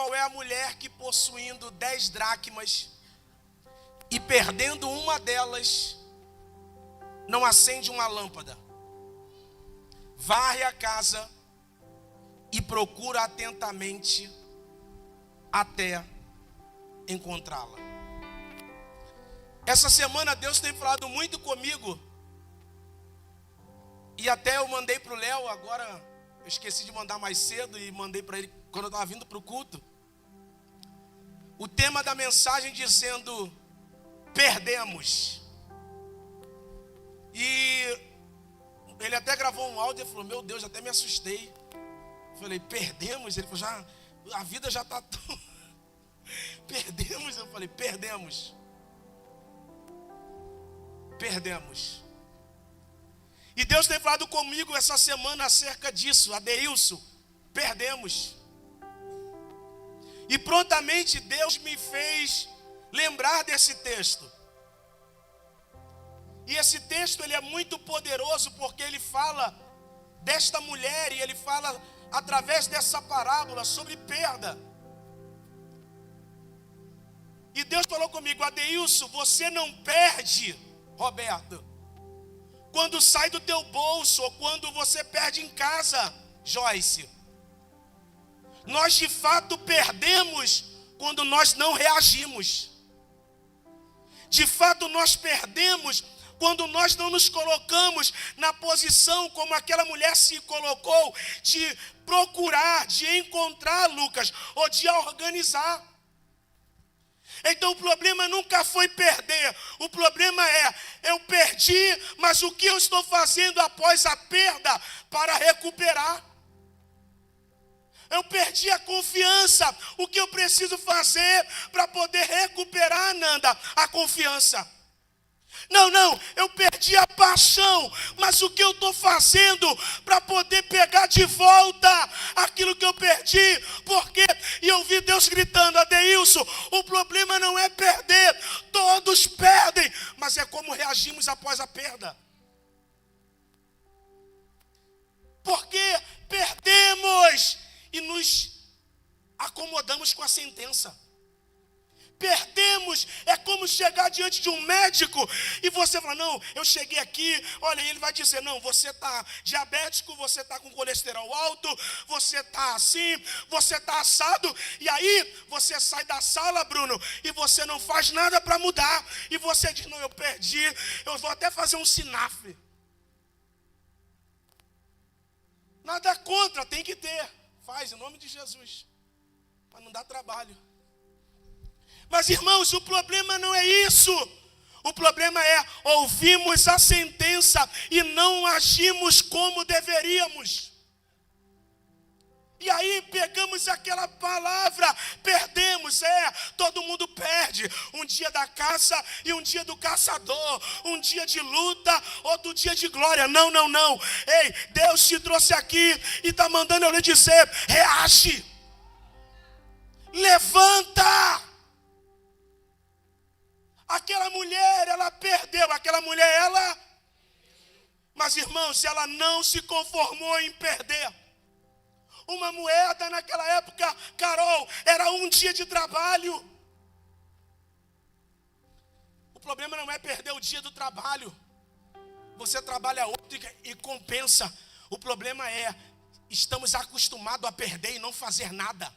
qual é a mulher que, possuindo 10 dracmas e perdendo uma delas, não acende uma lâmpada, varre a casa e procura atentamente até encontrá-la. Essa semana Deus tem falado muito comigo, e até eu mandei para o Léo, agora eu esqueci de mandar mais cedo e mandei para ele quando eu estava vindo para o culto. O tema da mensagem dizendo: perdemos. E ele até gravou um áudio e falou: meu Deus, até me assustei. Eu falei: perdemos? Ele falou: já, a vida já está tão... Perdemos? Eu falei: perdemos. Perdemos. E Deus tem falado comigo essa semana acerca disso. Adeilson, perdemos. E prontamente Deus me fez lembrar desse texto. E esse texto ele é muito poderoso porque ele fala desta mulher e ele fala através dessa parábola sobre perda. E Deus falou comigo: Adeilson, você não perde, Roberto, quando sai do teu bolso ou quando você perde em casa, Joyce. Nós de fato perdemos quando nós não reagimos. De fato nós perdemos quando nós não nos colocamos na posição como aquela mulher se colocou, de procurar, de encontrar, Lucas, ou de organizar. Então o problema nunca foi perder, o problema é: eu perdi, mas o que eu estou fazendo após a perda para recuperar? Eu perdi a confiança, o que eu preciso fazer para poder recuperar, Nanda, a confiança? Não, eu perdi a paixão, mas o que eu estou fazendo para poder pegar de volta aquilo que eu perdi? Porque, e eu vi Deus gritando: Adeilson, o problema não é perder, todos perdem, mas é como reagimos após a perda. Porque perdemos e nos acomodamos com a sentença. Perdemos, é como chegar diante de um médico e você fala: não, eu cheguei aqui, olha, ele vai dizer: não, você está diabético, você está com colesterol alto, você está assim, você está assado. E aí você sai da sala, Bruno, e você não faz nada para mudar. E você diz: não, eu perdi, eu vou até fazer um sinafre. Nada contra, tem que ter. Faz, em nome de Jesus, para não dar trabalho. Mas, irmãos, o problema não é isso. O problema é: ouvimos a sentença e não agimos como deveríamos. E aí pegamos aquela palavra, perdemos, todo mundo perde. Um dia da caça e um dia do caçador. Um dia de luta, outro dia de glória. Não. Ei, Deus te trouxe aqui e está mandando eu lhe dizer: reage. Levanta. Aquela mulher, ela perdeu. Mas, irmãos, ela não se conformou em perder. Uma moeda naquela época, Carol, era um dia de trabalho. O problema não é perder o dia do trabalho. Você trabalha outro e compensa. O problema é: estamos acostumados a perder e não fazer nada.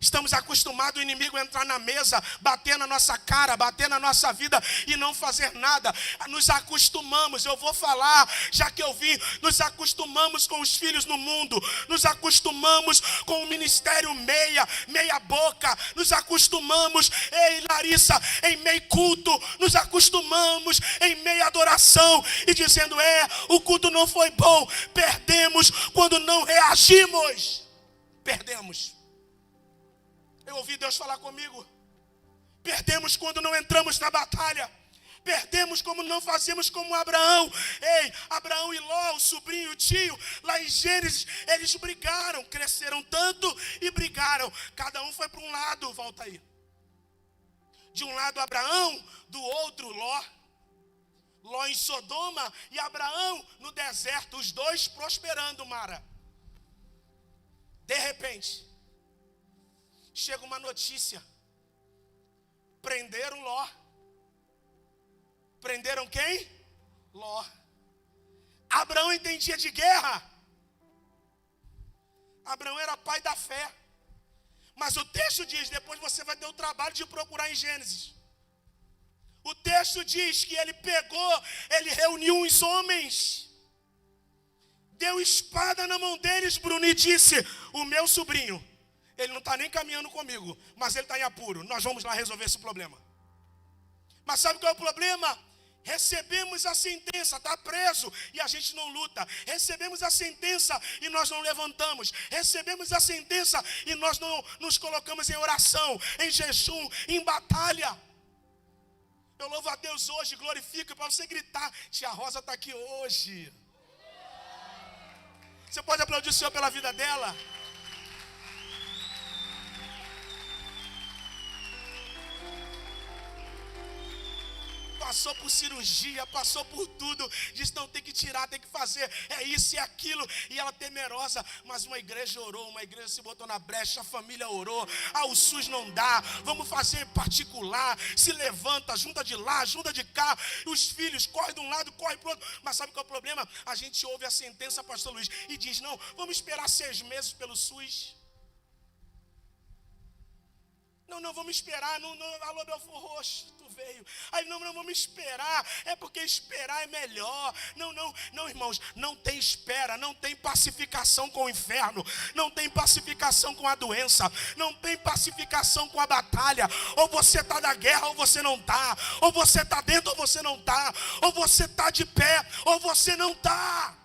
Estamos acostumados o inimigo a entrar na mesa, bater na nossa cara, bater na nossa vida e não fazer nada. Nos acostumamos, eu vou falar, já que eu vim, nos acostumamos com os filhos no mundo, nos acostumamos com o ministério meia boca, nos acostumamos, ei Larissa, em meio culto, nos acostumamos em meia adoração e dizendo: o culto não foi bom. Perdemos quando não reagimos. Perdemos. Eu ouvi Deus falar comigo: perdemos quando não entramos na batalha. Perdemos como não fazemos como Abraão. Ei, Abraão e Ló, o sobrinho e o tio, lá em Gênesis, eles brigaram, cresceram tanto e brigaram. Cada um foi para um lado, volta aí. De um lado Abraão, do outro Ló. Ló em Sodoma e Abraão no deserto, os dois prosperando, Mara. De repente, chega uma notícia. Prenderam Ló. Prenderam quem? Ló. Abraão entendia de guerra. Abraão era pai da fé. Mas o texto diz, depois você vai ter o trabalho de procurar em Gênesis. O texto diz que ele pegou, ele reuniu uns homens, deu espada na mão deles, Bruno, e disse: o meu sobrinho, ele não está nem caminhando comigo, mas ele está em apuro, nós vamos lá resolver esse problema. Mas sabe qual é o problema? Recebemos a sentença, está preso e a gente não luta. Recebemos a sentença e nós não levantamos. Recebemos a sentença e nós não nos colocamos em oração, em jejum, em batalha. Eu louvo a Deus hoje, glorifico, para você gritar: tia Rosa está aqui hoje. Você pode aplaudir o Senhor pela vida dela? Passou por cirurgia, passou por tudo. Diz: não, tem que tirar, tem que fazer, é isso e aquilo. E ela temerosa, mas uma igreja orou, uma igreja se botou na brecha, a família orou. Ah, o SUS não dá, vamos fazer particular. Se levanta, junta de lá, junta de cá. Os filhos correm de um lado, correm para o outro. Mas sabe qual é o problema? A gente ouve a sentença, pastor Luiz, e diz: não, vamos esperar 6 meses pelo SUS. Não, vamos esperar, não, alô, Belfor Roxo, tu veio. Aí, não, vamos esperar, é porque esperar é melhor. Não, irmãos, não tem espera, não tem pacificação com o inferno, não tem pacificação com a doença, não tem pacificação com a batalha. Ou você está na guerra ou você não está, ou você está dentro ou você não está, ou você está de pé ou você não está.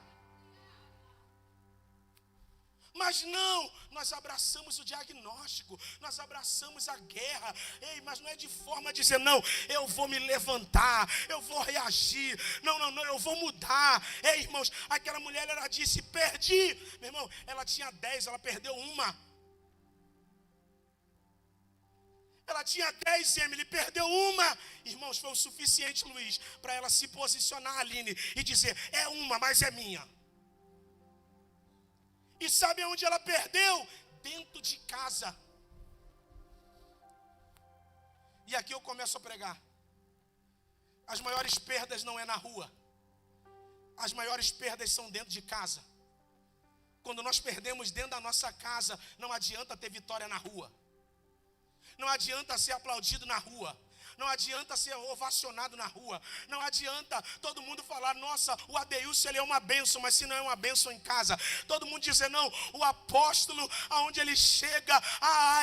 Mas não, nós abraçamos o diagnóstico, nós abraçamos a guerra. Ei, mas não é de forma de dizer: não, eu vou me levantar, eu vou reagir, não, eu vou mudar. Ei, irmãos, aquela mulher, ela disse: perdi. Meu irmão, ela tinha 10, ela perdeu uma. Ela tinha 10, Emily, perdeu uma. Irmãos, foi o suficiente, Luiz, para ela se posicionar, Aline, e dizer: é uma, mas é minha. E sabe onde ela perdeu? Dentro de casa. E aqui eu começo a pregar. As maiores perdas não é na rua. As maiores perdas são dentro de casa. Quando nós perdemos dentro da nossa casa, não adianta ter vitória na rua. Não adianta ser aplaudido na rua. Não adianta ser ovacionado na rua. Não adianta todo mundo falar: nossa, o Adeilson, ele é uma bênção. Mas se não é uma bênção em casa, todo mundo dizer: não, o apóstolo, aonde ele chega,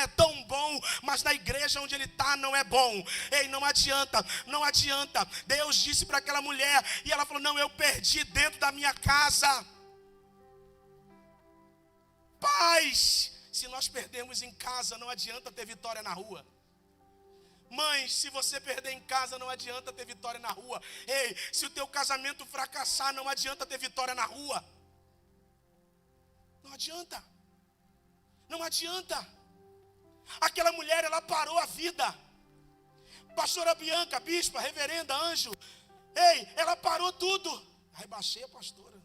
é tão bom. Mas na igreja onde ele está não é bom. Ei, não adianta, não adianta. Deus disse para aquela mulher, e ela falou: não, eu perdi dentro da minha casa. Pais, se nós perdemos em casa, não adianta ter vitória na rua. Mães, se você perder em casa, não adianta ter vitória na rua. Ei, se o teu casamento fracassar, não adianta ter vitória na rua. Não adianta. Não adianta. Aquela mulher, ela parou a vida. Pastora Bianca, bispa, reverenda, anjo. Ei, ela parou tudo. Aí baixei a pastora.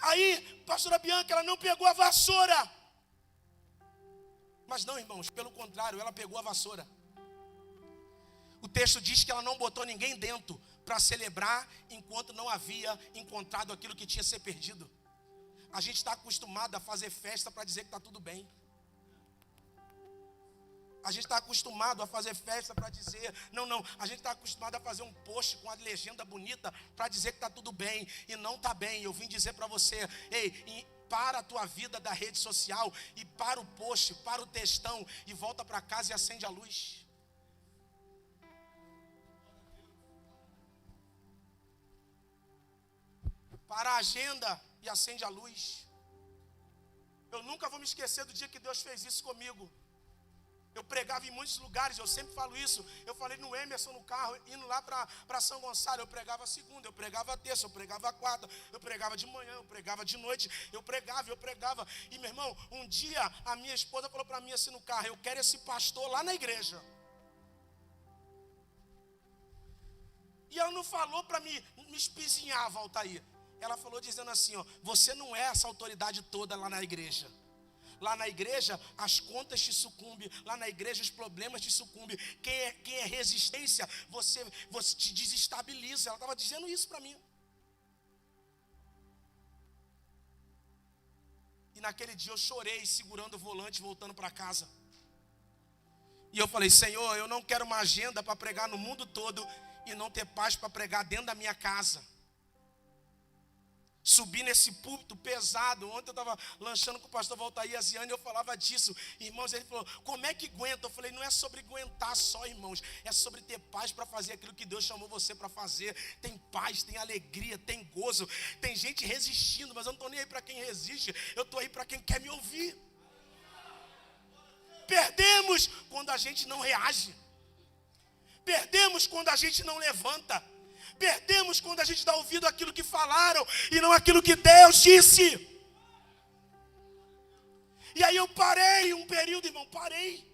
Aí, pastora Bianca, ela não pegou a vassoura. Mas não, irmãos, pelo contrário, ela pegou a vassoura. O texto diz que ela não botou ninguém dentro para celebrar enquanto não havia encontrado aquilo que tinha se perdido. A gente está acostumado a fazer festa para dizer que está tudo bem. A gente está acostumado a fazer festa para dizer, não, a gente está acostumado a fazer um post com a legenda bonita para dizer que está tudo bem, e não está bem. Eu vim dizer para você: ei, para a tua vida da rede social, e para o post, para o textão, e volta para casa e acende a luz. Para a agenda e acende a luz. Eu nunca vou me esquecer do dia que Deus fez isso comigo. Eu pregava em muitos lugares, eu sempre falo isso. Eu falei no Emerson no carro, indo lá para São Gonçalo. Eu pregava segunda, eu pregava terça, eu pregava quarta, eu pregava de manhã, eu pregava de noite. Eu pregava. E meu irmão, um dia a minha esposa falou para mim assim no carro: eu quero esse pastor lá na igreja. E ela não falou para me espizinhar, Valtair. Ela falou dizendo assim: ó, você não é essa autoridade toda lá na igreja. Lá na igreja, as contas te sucumbem. Lá na igreja, os problemas te sucumbem. Quem é resistência, você te desestabiliza. Ela estava dizendo isso para mim. E naquele dia eu chorei, segurando o volante, voltando para casa. E eu falei, Senhor, eu não quero uma agenda para pregar no mundo todo e não ter paz para pregar dentro da minha casa. Subi nesse púlpito pesado. Ontem eu estava lanchando com o pastor Valtair Aziane e eu falava disso. Irmãos, ele falou, como é que aguenta? Eu falei, não é sobre aguentar só, irmãos. É sobre ter paz para fazer aquilo que Deus chamou você para fazer. Tem paz, tem alegria, tem gozo. Tem gente resistindo, mas eu não estou nem aí para quem resiste. Eu estou aí para quem quer me ouvir. Perdemos quando a gente não reage. Perdemos quando a gente não levanta. Perdemos quando a gente dá ouvido àquilo que falaram e não àquilo que Deus disse. E aí eu parei um período, irmão, parei.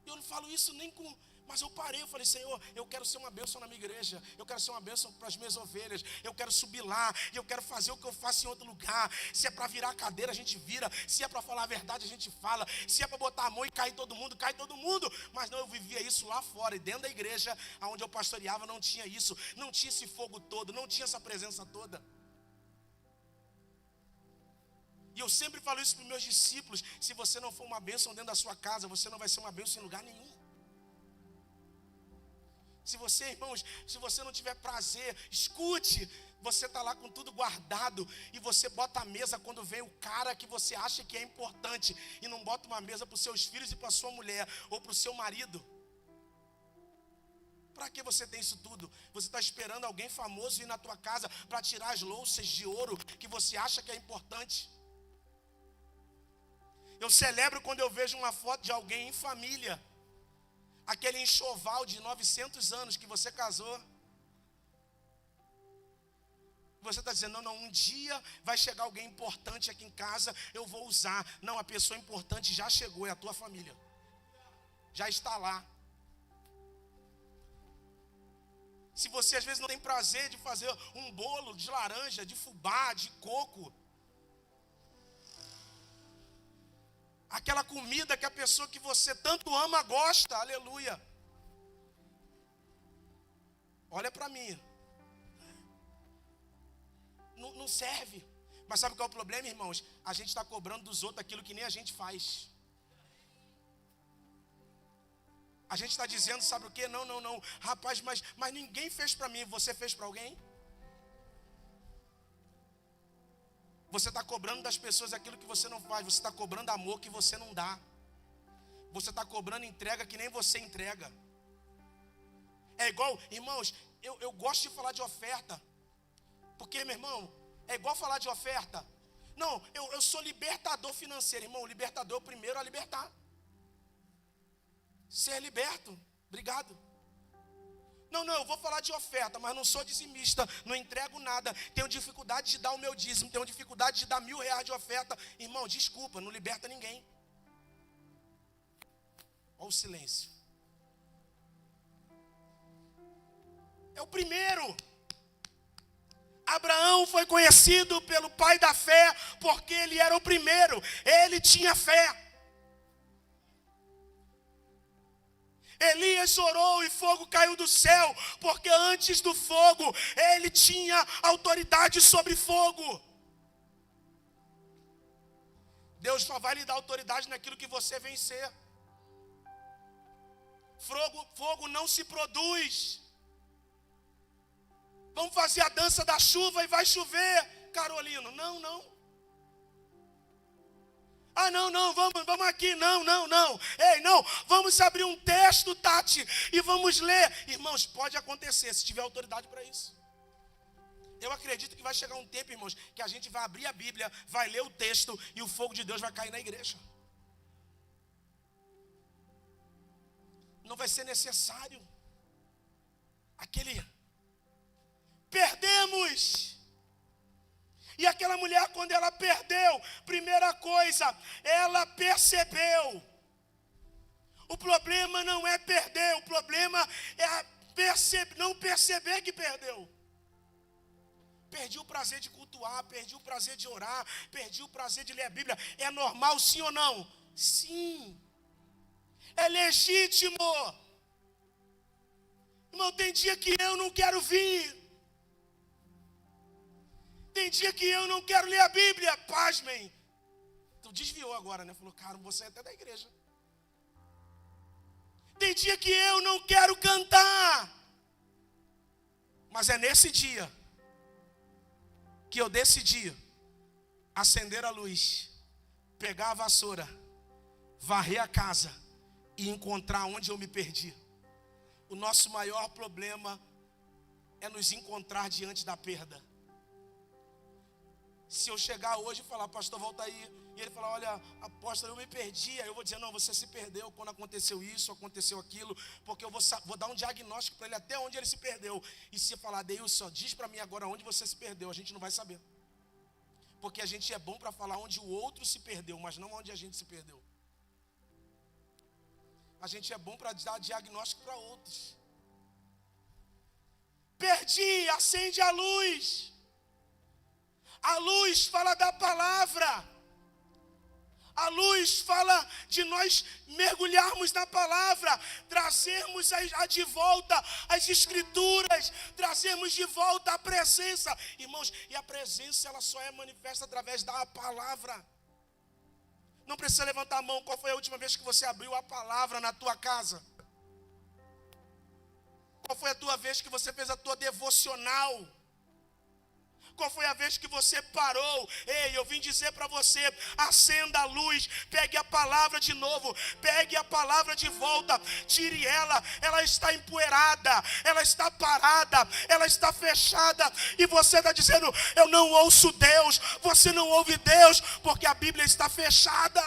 Eu não falo isso nem com... Mas eu parei, eu falei, Senhor, eu quero ser uma bênção na minha igreja. Eu quero ser uma bênção para as minhas ovelhas. Eu quero subir lá e eu quero fazer o que eu faço em outro lugar. Se é para virar a cadeira, a gente vira. Se é para falar a verdade, a gente fala. Se é para botar a mão e cair todo mundo, cai todo mundo. Mas não, eu vivia isso lá fora. E dentro da igreja, onde eu pastoreava, não tinha isso. Não tinha esse fogo todo, não tinha essa presença toda. E eu sempre falo isso para os meus discípulos. Se você não for uma bênção dentro da sua casa, você não vai ser uma bênção em lugar nenhum. Se você, irmãos, se você não tiver prazer, escute, você está lá com tudo guardado e você bota a mesa quando vem o cara que você acha que é importante e não bota uma mesa para os seus filhos e para a sua mulher ou para o seu marido. Para que você tem isso tudo? Você está esperando alguém famoso ir na tua casa para tirar as louças de ouro que você acha que é importante. Eu celebro quando eu vejo uma foto de alguém em família. Aquele enxoval de 900 anos que você casou. Você está dizendo, não, um dia vai chegar alguém importante aqui em casa, eu vou usar. Não, a pessoa importante já chegou, é a tua família. Já está lá. Se você às vezes não tem prazer de fazer um bolo de laranja, de fubá, de coco, aquela comida que a pessoa que você tanto ama gosta, aleluia. Olha para mim. Não serve. Mas sabe qual é o problema, irmãos? A gente está cobrando dos outros aquilo que nem a gente faz. A gente está dizendo, sabe o quê? Não. Rapaz, mas ninguém fez para mim. Você fez para alguém? Você está cobrando das pessoas aquilo que você não faz. Você está cobrando amor que você não dá. Você está cobrando entrega que nem você entrega. É igual, irmãos, eu gosto de falar de oferta. Porque, meu irmão, é igual falar de oferta. Não, eu sou libertador financeiro. Irmão, o libertador primeiro a libertar. Ser liberto. Obrigado. Não, eu vou falar de oferta, mas não sou dizimista, não entrego nada, tenho dificuldade de dar o meu dízimo, tenho dificuldade de dar R$1.000 de oferta. Irmão, desculpa, não liberta ninguém. Olha o silêncio. É o primeiro. Abraão foi conhecido pelo pai da fé, porque ele era o primeiro, ele tinha fé. Elias orou e fogo caiu do céu, porque antes do fogo, ele tinha autoridade sobre fogo. Deus só vai lhe dar autoridade naquilo que você vencer. Fogo não se produz. Vamos fazer a dança da chuva e vai chover, Carolino. Não. Ah, não, vamos aqui, não. Ei, não, vamos abrir um texto, Tati, e vamos ler. Irmãos, pode acontecer, se tiver autoridade para isso. Eu acredito que vai chegar um tempo, irmãos, que a gente vai abrir a Bíblia, vai ler o texto e o fogo de Deus vai cair na igreja. Não vai ser necessário. Perdemos. E aquela mulher, quando ela perdeu, primeira coisa, ela percebeu. O problema não é perder, o problema é não perceber que perdeu. Perdi o prazer de cultuar, perdi o prazer de orar, perdi o prazer de ler a Bíblia. É normal, sim ou não? Sim. É legítimo. Irmão, tem dia que eu não quero vir. Tem dia que eu não quero ler a Bíblia. Pasmem. Tu desviou agora, né? Falou, cara, você é até da igreja. Tem dia que eu não quero cantar. Mas é nesse dia que eu decidi acender a luz, pegar a vassoura, varrer a casa e encontrar onde eu me perdi. O nosso maior problema é nos encontrar diante da perda. Se eu chegar hoje e falar, pastor, volta aí, e ele falar, olha, apóstolo, eu me perdi, aí eu vou dizer, não, você se perdeu quando aconteceu isso, aconteceu aquilo, porque eu vou dar um diagnóstico para ele até onde ele se perdeu. E se falar, Deilson, diz para mim agora onde você se perdeu, a gente não vai saber. Porque a gente é bom para falar onde o outro se perdeu, mas não onde a gente se perdeu. A gente é bom para dar diagnóstico para outros. Perdi, acende a luz. A luz fala da palavra. A luz fala de nós mergulharmos na palavra, trazermos de volta as escrituras, trazermos de volta a presença. Irmãos, e a presença ela só é manifesta através da palavra. Não precisa levantar a mão. Qual foi a última vez que você abriu a palavra na tua casa? Qual foi a tua vez que você fez a tua devocional? Qual foi a vez que você parou? Ei, eu vim dizer para você, acenda a luz, pegue a palavra de novo, pegue a palavra de volta, tire ela está empoeirada, ela está parada, ela está fechada, e você está dizendo, eu não ouço Deus, você não ouve Deus, porque a Bíblia está fechada.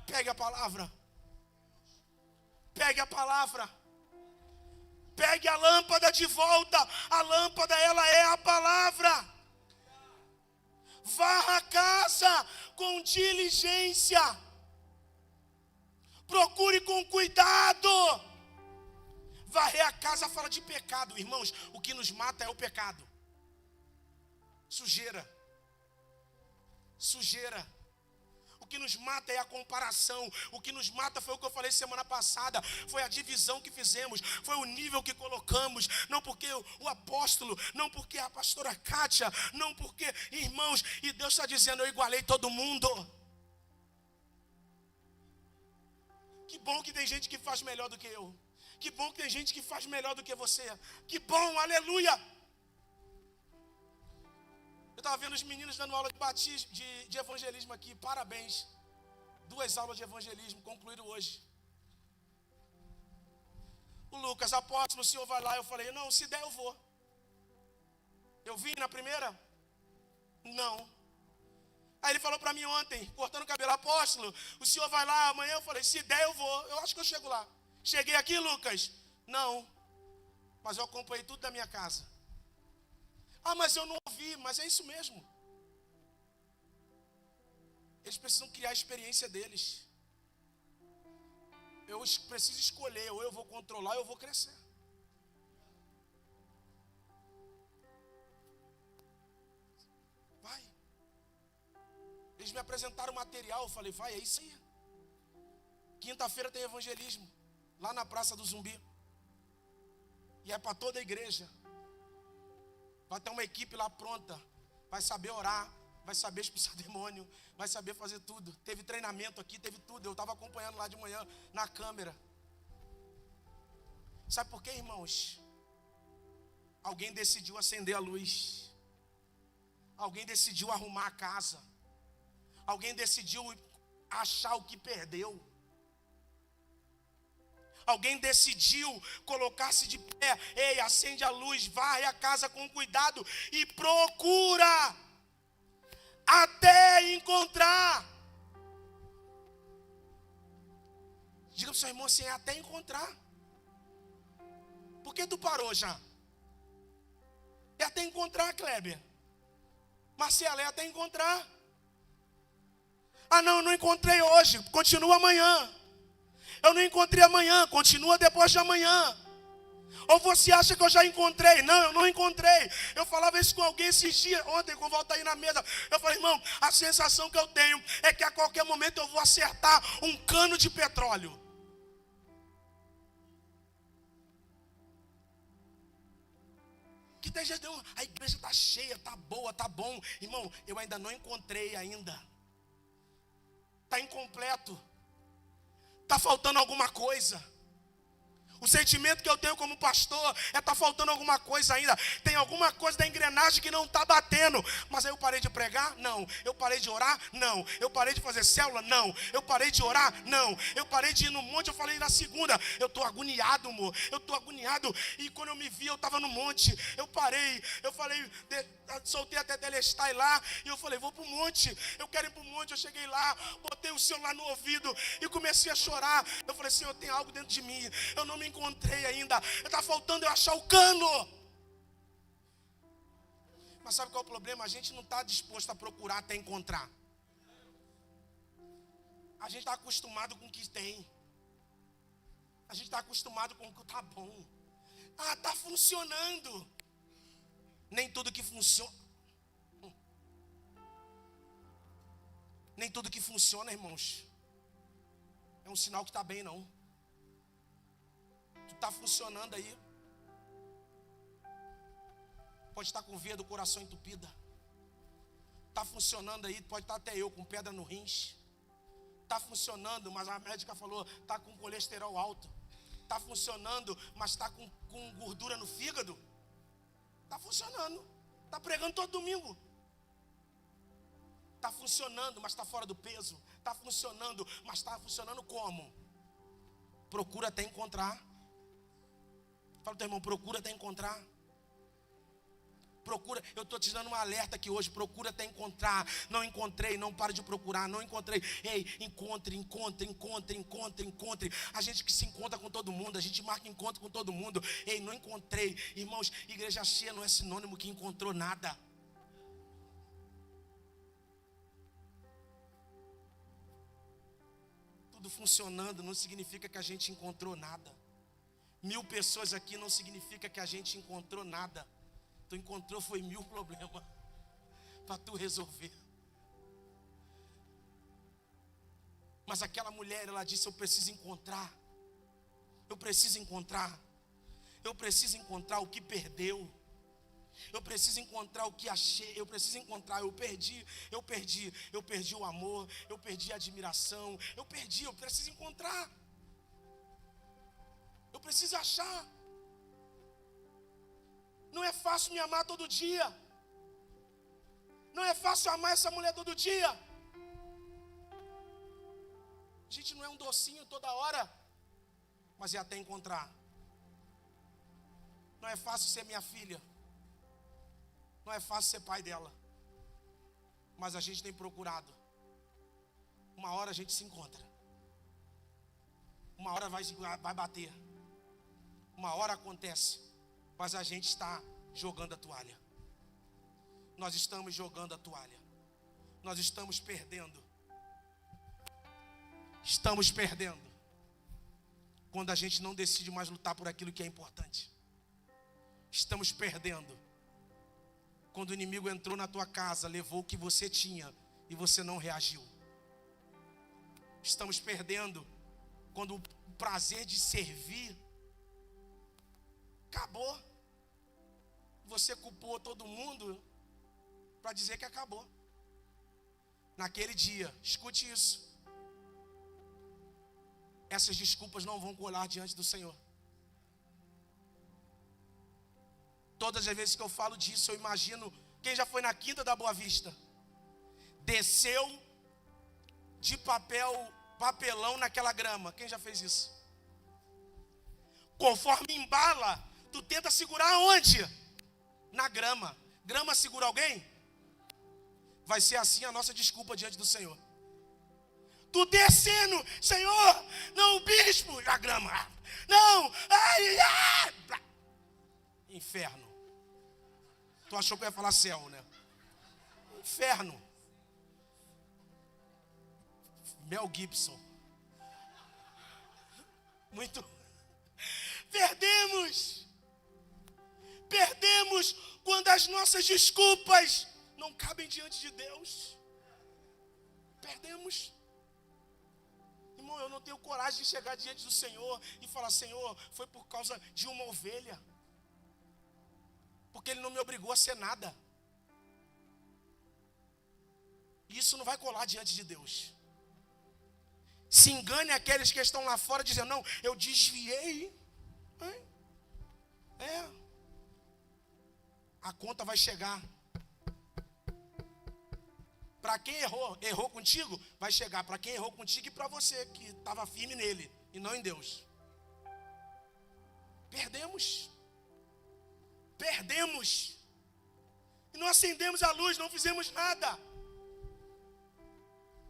Pegue a palavra, pegue a palavra. Pegue a lâmpada de volta. A lâmpada, ela é a palavra. Varra a casa com diligência. Procure com cuidado. Varrer a casa fala de pecado. Irmãos, o que nos mata é o pecado. Sujeira. Sujeira. O que nos mata é a comparação. O que nos mata foi o que eu falei semana passada. Foi a divisão que fizemos. Foi o nível que colocamos. Não porque o apóstolo, não porque a pastora Kátia, não porque irmãos. E Deus está dizendo, eu igualei todo mundo. Que bom que tem gente que faz melhor do que eu. Que bom que tem gente que faz melhor do que você. Que bom, aleluia. Eu estava vendo os meninos dando aula de batismo, de evangelismo aqui. Parabéns. 2 aulas de evangelismo concluíram hoje. O Lucas, apóstolo, o senhor vai lá. Eu falei, não, se der eu vou. Eu vim na primeira? Não. Aí ele falou para mim ontem, cortando o cabelo, apóstolo, o senhor vai lá amanhã? Eu falei, se der eu vou. Eu acho que eu chego lá. Cheguei aqui, Lucas? Não. Mas eu acompanhei tudo da minha casa. Ah, mas eu não ouvi, mas é isso mesmo. Eles precisam criar a experiência deles. Eu preciso escolher, ou eu vou controlar, ou eu vou crescer. Vai. Eles me apresentaram material, eu falei, vai, é isso aí. Quinta-feira tem evangelismo, lá na Praça do Zumbi. E é para toda a igreja. Vai ter uma equipe lá pronta, vai saber orar, vai saber expulsar demônio, vai saber fazer tudo. Teve treinamento aqui, teve tudo. Eu estava acompanhando lá de manhã na câmera. Sabe por quê, irmãos? Alguém decidiu acender a luz. Alguém decidiu arrumar a casa. Alguém decidiu achar o que perdeu. Alguém decidiu colocar-se de pé. Ei, acende a luz, varre a casa com cuidado e procura até encontrar. Diga para o seu irmão assim, até encontrar. Por que tu parou já? É até encontrar, Kleber. Marcela, é até encontrar. Ah não, não encontrei hoje, continua amanhã. Eu não encontrei amanhã, continua depois de amanhã. Ou você acha que eu já encontrei? Não, eu não encontrei. Eu falava isso com alguém esses dias, ontem, com volta aí na mesa. Eu falei, irmão, a sensação que eu tenho é que a qualquer momento eu vou acertar um cano de petróleo. Que tem jeito, a igreja está cheia, está boa, está bom. Irmão, eu ainda não encontrei ainda. Está incompleto. Está faltando alguma coisa. O sentimento que eu tenho como pastor é estar faltando alguma coisa ainda. Tem alguma coisa da engrenagem que não está batendo. Mas aí eu parei de pregar? Não. Eu parei de orar? Não. Eu parei de fazer célula? Não. Eu parei de orar? Não. Eu parei de ir no monte? Eu falei na segunda. Eu estou agoniado, amor. Eu estou agoniado. E quando eu me vi, eu estava no monte. Eu parei. Eu falei, soltei até Telestai lá. E eu falei, vou para o monte. Eu quero ir para o monte. Eu cheguei lá, botei o celular no ouvido e comecei a chorar. Eu falei, Senhor, tem algo dentro de mim. Eu não me encontrei ainda. Está faltando eu achar o cano. Mas sabe qual é o problema? A gente não está disposto a procurar até encontrar. A gente está acostumado com o que tem. A gente está acostumado com o que está bom. Ah, está funcionando. Nem tudo que funciona. Nem tudo que funciona, irmãos, é um sinal que está bem, não. Está funcionando aí. Pode estar com veia do coração entupida. Está funcionando aí, pode estar até eu com pedra no rins. Está funcionando, mas a médica falou, está com colesterol alto. Está funcionando, mas está com gordura no fígado. Está funcionando. Está pregando todo domingo. Está funcionando, mas está fora do peso. Está funcionando, mas está funcionando como? Procura até encontrar. Fala, teu irmão, procura até encontrar. Procura, eu estou te dando um alerta aqui hoje. Procura até encontrar. Não encontrei, não pare de procurar. Não encontrei. Ei, encontre. A gente que se encontra com todo mundo. A gente marca encontro com todo mundo. Ei, não encontrei. Irmãos, igreja cheia não é sinônimo que encontrou nada. Tudo funcionando não significa que a gente encontrou nada. 1000 pessoas aqui não significa que a gente encontrou nada. Tu encontrou foi 1000 problemas para tu resolver. Mas aquela mulher, ela disse, eu preciso encontrar. Eu preciso encontrar. Eu preciso encontrar o que perdeu. Eu preciso encontrar o que achei. Eu preciso encontrar, eu perdi o amor. Eu perdi a admiração. Eu preciso encontrar. Eu preciso achar. Não é fácil me amar todo dia. Não é fácil amar essa mulher todo dia. A gente não é um docinho toda hora, mas é até encontrar. Não é fácil ser minha filha. Não é fácil ser pai dela. Mas a gente tem procurado. Uma hora a gente se encontra. Uma hora vai bater. Uma hora acontece, mas a gente está jogando a toalha. Nós estamos jogando a toalha. Nós estamos perdendo. Estamos perdendo. Quando a gente não decide mais lutar por aquilo que é importante. Estamos perdendo. Quando o inimigo entrou na tua casa, levou o que você tinha e você não reagiu. Estamos perdendo quando o prazer de servir acabou. Você culpou todo mundo para dizer que acabou. Naquele dia, escute isso. Essas desculpas não vão colar diante do Senhor. Todas as vezes que eu falo disso, eu imagino quem já foi na Quinta da Boa Vista. Desceu de papelão naquela grama. Quem já fez isso? Conforme embala, tu tenta segurar onde? Na grama. Grama segura alguém? Vai ser assim a nossa desculpa diante do Senhor. Tu descendo, Senhor, não, o bispo, a grama. Não, ai. Inferno. Tu achou que eu ia falar céu, né? Inferno. Mel Gibson. Muito. Perdemos. Perdemos quando as nossas desculpas não cabem diante de Deus. Perdemos. Irmão, eu não tenho coragem de chegar diante do Senhor e falar: Senhor, foi por causa de uma ovelha, porque Ele não me obrigou a ser nada. Isso não vai colar diante de Deus. Se engane aqueles que estão lá fora dizendo: não, eu desviei. A conta vai chegar. Para quem errou contigo, vai chegar. Para quem errou contigo e para você que estava firme nele e não em Deus. Perdemos. E não acendemos a luz, não fizemos nada.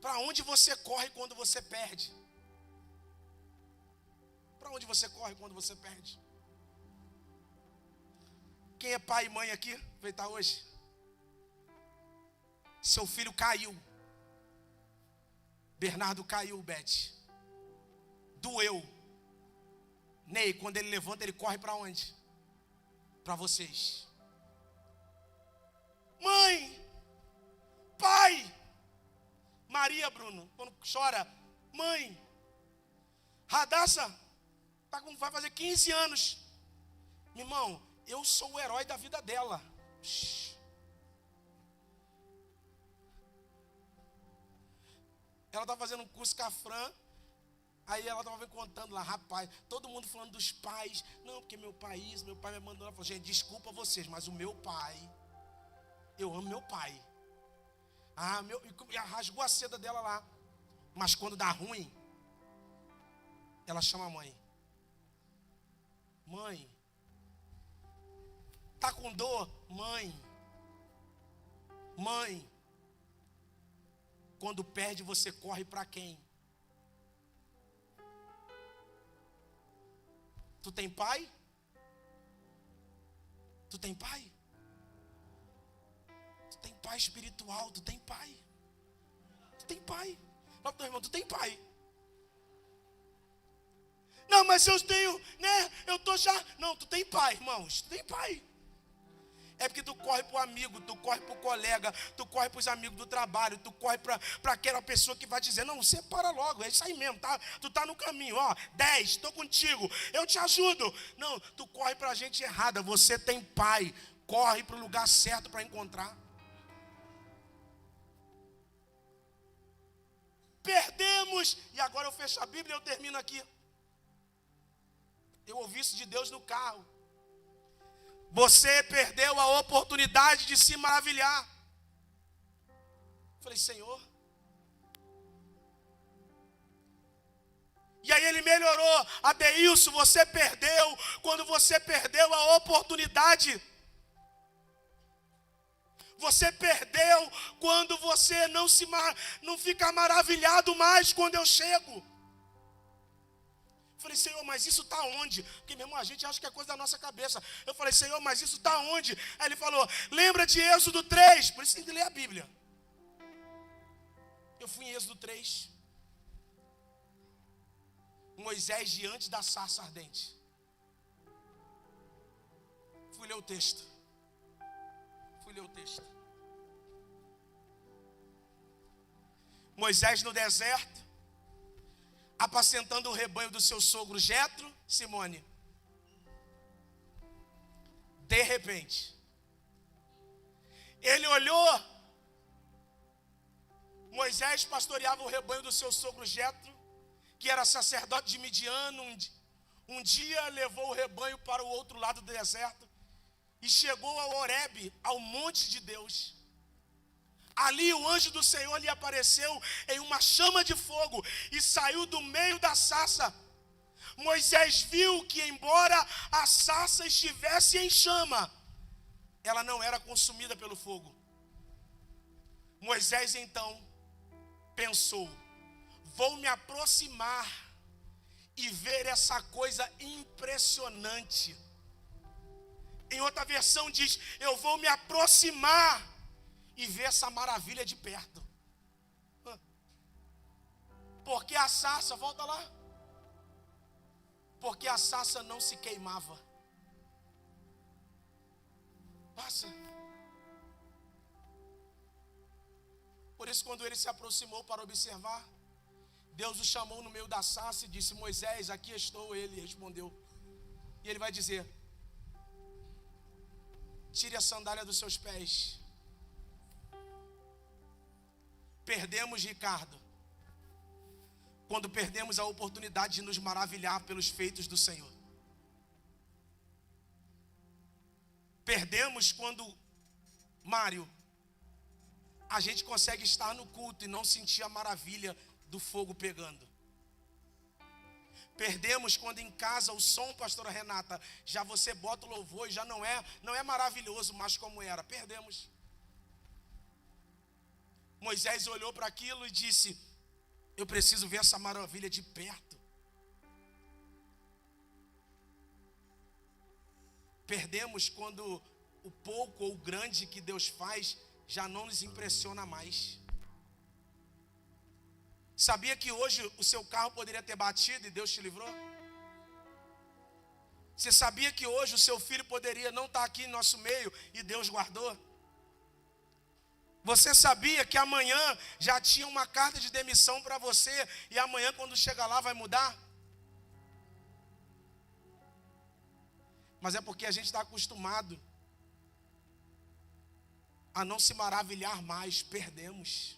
Para onde você corre quando você perde? Para onde você corre quando você perde? Quem é pai e mãe aqui? Aproveitar hoje. Seu filho caiu. Bernardo caiu, Beth. Doeu. Ney, quando ele levanta, ele corre para onde? Para vocês. Mãe, pai. Maria, Bruno, quando chora, mãe. Radassa, vai fazer 15 anos. Meu irmão, eu sou o herói da vida dela. Ela estava fazendo um curso com a Fran. Aí ela estava me contando lá, rapaz, todo mundo falando dos pais. Não, porque meu pai me mandou. Ela falou: gente, desculpa vocês, mas o meu pai, eu amo meu pai. E rasgou a seda dela lá. Mas quando dá ruim, ela chama a mãe. Mãe, tá com dor? Mãe. Quando perde, você corre para quem? Tu tem pai? Tu tem pai? Tu tem pai espiritual, tu tem pai. Tu tem pai. Fala pro teu irmão, tu tem pai. Não, mas eu tenho, né? Eu tô já. Não, tu tem pai, irmãos, tu tem pai. É porque tu corre para o amigo, tu corre para o colega, tu corre para os amigos do trabalho, tu corre para aquela pessoa que vai dizer: não, separa logo, é isso aí mesmo, tá? Tu tá no caminho, 10, estou contigo, eu te ajudo. Não, tu corre para a gente errada, você tem pai, corre para o lugar certo para encontrar. Perdemos, e agora eu fecho a Bíblia e eu termino aqui. Eu ouvi isso de Deus no carro. Você perdeu a oportunidade de se maravilhar. Falei: Senhor. E aí ele melhorou. Adeilson, você perdeu quando você perdeu a oportunidade. Você perdeu quando você não fica maravilhado mais quando eu chego. Eu falei: Senhor, mas isso está onde? Porque, meu irmão, a gente acha que é coisa da nossa cabeça. Eu falei: Senhor, mas isso está onde? Aí ele falou: lembra de Êxodo 3? Por isso tem que ler a Bíblia. Eu fui em Êxodo 3. Moisés diante da sarça ardente. Fui ler o texto. Moisés no deserto, apacentando o rebanho do seu sogro Jetro, Simone. De repente, ele olhou. Moisés pastoreava o rebanho do seu sogro Jetro, que era sacerdote de Midian. Um dia levou o rebanho para o outro lado do deserto e chegou ao Horebe, ao monte de Deus. Ali o anjo do Senhor lhe apareceu em uma chama de fogo e saiu do meio da sarça. Moisés viu que, embora a sarça estivesse em chama, ela não era consumida pelo fogo. Moisés então pensou: vou me aproximar e ver essa coisa impressionante. Em outra versão diz: eu vou me aproximar e ver essa maravilha de perto. Porque a sarça, volta lá. Porque a sarça não se queimava. Passa. Por isso, quando ele se aproximou para observar, Deus o chamou no meio da sarça e disse: Moisés, aqui estou. Ele respondeu. E ele vai dizer: tire a sandália dos seus pés. Perdemos, Ricardo, quando perdemos a oportunidade de nos maravilhar pelos feitos do Senhor. Perdemos quando, Mário, a gente consegue estar no culto e não sentir a maravilha do fogo pegando. Perdemos quando em casa o som, pastora Renata, já você bota o louvor e já não é maravilhoso mais como era. Perdemos. Moisés olhou para aquilo e disse: eu preciso ver essa maravilha de perto. Perdemos quando o pouco ou o grande que Deus faz já não nos impressiona mais. Sabia que hoje o seu carro poderia ter batido e Deus te livrou? Você sabia que hoje o seu filho poderia não estar aqui em nosso meio e Deus guardou? Você sabia que amanhã já tinha uma carta de demissão para você e amanhã quando chegar lá vai mudar? Mas é porque a gente está acostumado a não se maravilhar mais, perdemos.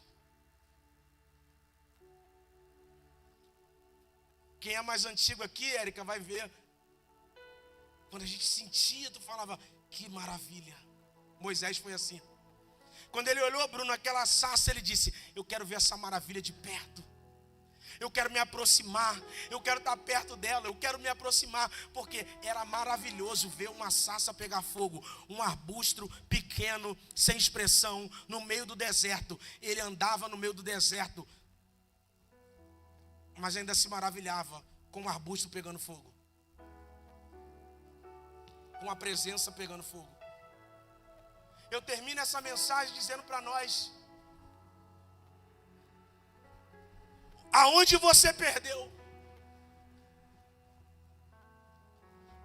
Quem é mais antigo aqui, Érica, vai ver. Quando a gente sentia, tu falava, que maravilha. Moisés foi assim. Quando ele olhou, Bruno, aquela sarça, ele disse: eu quero ver essa maravilha de perto. Eu quero me aproximar, eu quero estar perto dela, eu quero me aproximar, porque era maravilhoso ver uma sarça pegar fogo, um arbusto pequeno, sem expressão, no meio do deserto. Ele andava no meio do deserto, mas ainda se maravilhava com o arbusto pegando fogo, com a presença pegando fogo. Eu termino essa mensagem dizendo para nós: aonde você perdeu?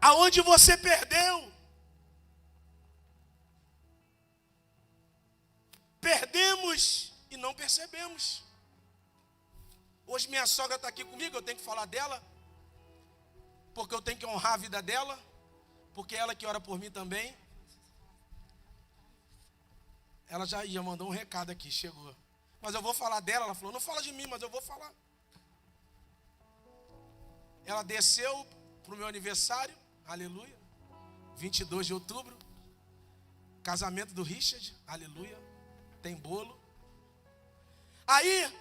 Aonde você perdeu? Perdemos e não percebemos. Hoje minha sogra está aqui comigo, eu tenho que falar dela, porque eu tenho que honrar a vida dela, porque é ela que ora por mim também. Ela já mandou um recado aqui, chegou. Mas eu vou falar dela. Ela falou: não fala de mim, mas eu vou falar. Ela desceu para o meu aniversário, aleluia, 22 de outubro, casamento do Richard, aleluia, tem bolo. Aí,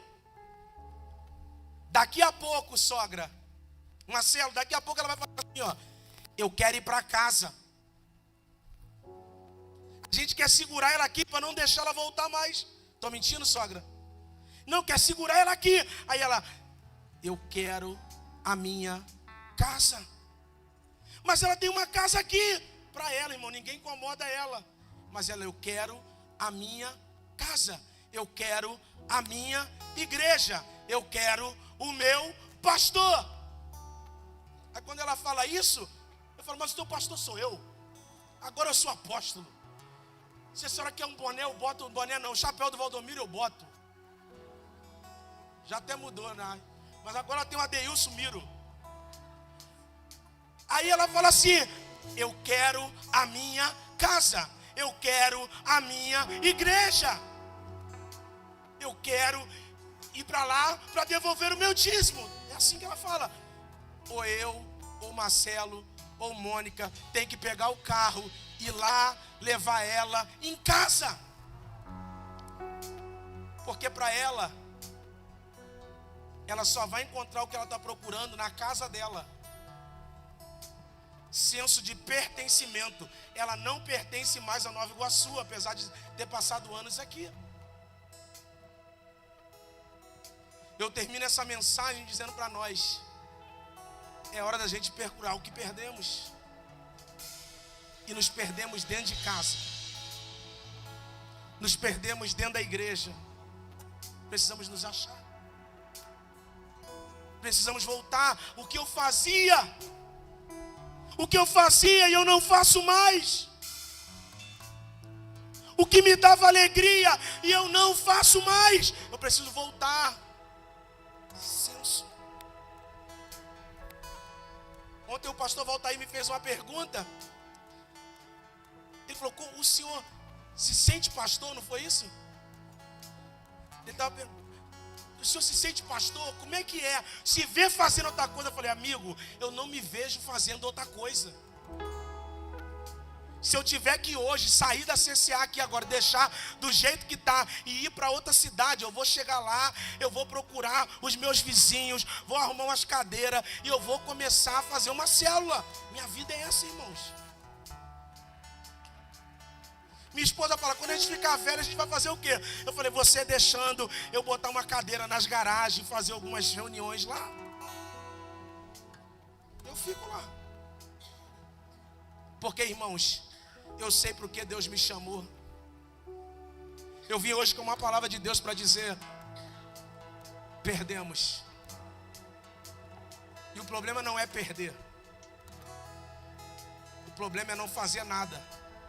daqui a pouco, sogra, Marcelo, daqui a pouco ela vai falar assim, ó: eu quero ir para casa. A gente quer segurar ela aqui para não deixar ela voltar mais. Estou mentindo, sogra? Não, quer segurar ela aqui. Aí ela: eu quero a minha casa. Mas ela tem uma casa aqui para ela, irmão, ninguém incomoda ela. Mas ela: eu quero a minha casa. Eu quero a minha igreja. Eu quero o meu pastor. Aí quando ela fala isso, eu falo: mas o teu pastor sou eu. Agora eu sou apóstolo. Se a senhora quer um boné, eu boto um boné não. O chapéu do Valdomiro eu boto. Já até mudou, né? Mas agora tem o Adeilson Miro. Aí ela fala assim: eu quero a minha casa. Eu quero a minha igreja. Eu quero ir para lá para devolver o meu dízimo. É assim que ela fala. Ou eu, ou Marcelo, ou Mônica tem que pegar o carro, ir lá, levar ela em casa. Porque para ela só vai encontrar o que ela está procurando na casa dela. Senso de pertencimento. Ela não pertence mais a Nova Iguaçu, apesar de ter passado anos aqui. Eu termino essa mensagem dizendo para nós: é hora da gente procurar o que perdemos. E nos perdemos dentro de casa. Nos perdemos dentro da igreja. Precisamos nos achar. Precisamos voltar. O que eu fazia e eu não faço mais. o que me dava alegria, e eu não faço mais. Eu preciso voltar. Senso. Ontem o pastor Valtair me fez uma pergunta. Ele falou, o senhor se sente pastor, não foi isso? Ele estava perguntando, o senhor se sente pastor? Como é que é? Se vê fazendo outra coisa? Eu falei, amigo, eu não me vejo fazendo outra coisa. Se eu tiver que hoje sair da CCA aqui agora, deixar do jeito que está e ir para outra cidade, eu vou chegar lá, eu vou procurar os meus vizinhos, vou arrumar umas cadeiras e eu vou começar a fazer uma célula. Minha vida é essa, irmãos. Minha esposa fala, quando a gente ficar velho, a gente vai fazer o quê? Eu falei, você deixando eu botar uma cadeira nas garagens, fazer algumas reuniões lá, eu fico lá. Porque, irmãos, eu sei para o que Deus me chamou. Eu vim hoje com uma palavra de Deus para dizer, perdemos. E o problema não é perder. O problema é não fazer nada.